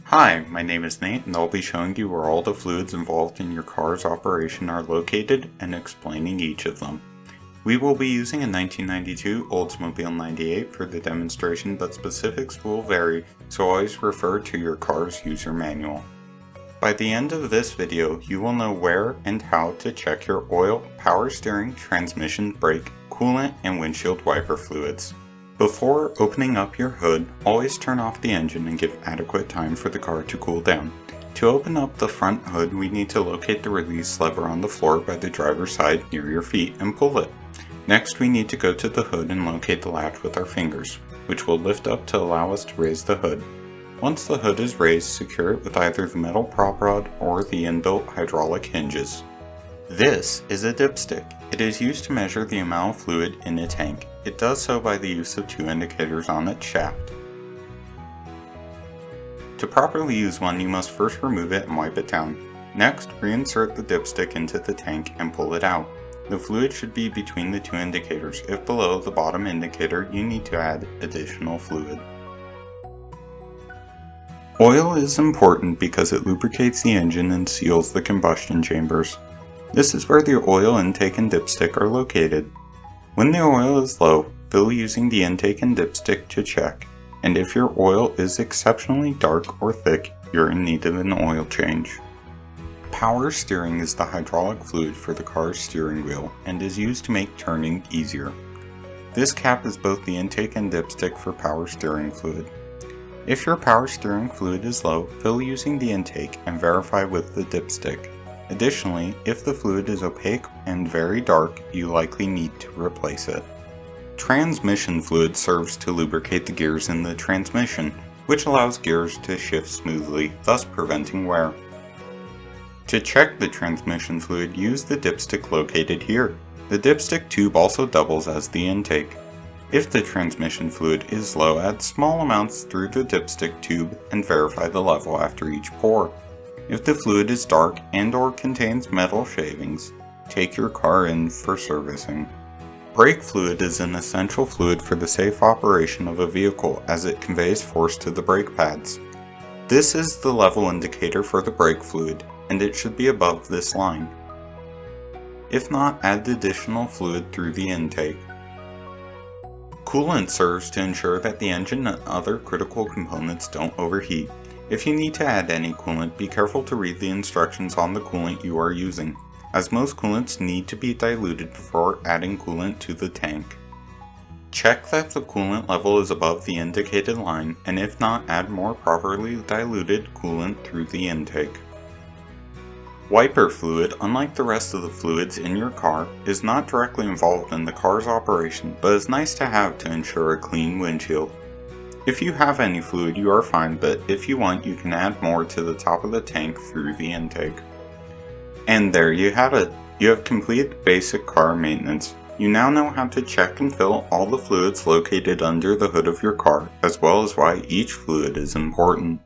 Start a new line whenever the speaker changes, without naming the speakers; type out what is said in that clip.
Hi, my name is Nate and I'll be showing you where all the fluids involved in your car's operation are located and explaining each of them. We will be using a 1992 Oldsmobile 98 for the demonstration, but specifics will vary, so always refer to your car's user manual. By the end of this video, you will know where and how to check your oil, power steering, transmission, brake, coolant, and windshield wiper fluids. Before opening up your hood, always turn off the engine and give adequate time for the car to cool down. To open up the front hood, we need to locate the release lever on the floor by the driver's side near your feet and pull it. Next, we need to go to the hood and locate the latch with our fingers, which will lift up to allow us to raise the hood. Once the hood is raised, secure it with either the metal prop rod or the inbuilt hydraulic hinges. This is a dipstick. It is used to measure the amount of fluid in a tank. It does so by the use of two indicators on its shaft. To properly use one, you must first remove it and wipe it down. Next, reinsert the dipstick into the tank and pull it out. The fluid should be between the two indicators. If below the bottom indicator, you need to add additional fluid. Oil is important because it lubricates the engine and seals the combustion chambers. This is where the oil intake and dipstick are located. When the oil is low, fill using the intake and dipstick to check, and if your oil is exceptionally dark or thick, you're in need of an oil change. Power steering is the hydraulic fluid for the car's steering wheel and is used to make turning easier. This cap is both the intake and dipstick for power steering fluid. If your power steering fluid is low, fill using the intake and verify with the dipstick. Additionally, if the fluid is opaque and very dark, you likely need to replace it. Transmission fluid serves to lubricate the gears in the transmission, which allows gears to shift smoothly, thus preventing wear. To check the transmission fluid, use the dipstick located here. The dipstick tube also doubles as the intake. If the transmission fluid is low, add small amounts through the dipstick tube and verify the level after each pour. If the fluid is dark and/or contains metal shavings, take your car in for servicing. Brake fluid is an essential fluid for the safe operation of a vehicle as it conveys force to the brake pads. This is the level indicator for the brake fluid, and it should be above this line. If not, add additional fluid through the intake. Coolant serves to ensure that the engine and other critical components don't overheat. If you need to add any coolant, be careful to read the instructions on the coolant you are using, as most coolants need to be diluted before adding coolant to the tank. Check that the coolant level is above the indicated line, and if not, add more properly diluted coolant through the intake. Wiper fluid, unlike the rest of the fluids in your car, is not directly involved in the car's operation, but is nice to have to ensure a clean windshield. If you have any fluid, you are fine, but if you want, you can add more to the top of the tank through the intake. And there you have it. You have completed basic car maintenance. You now know how to check and fill all the fluids located under the hood of your car, as well as why each fluid is important.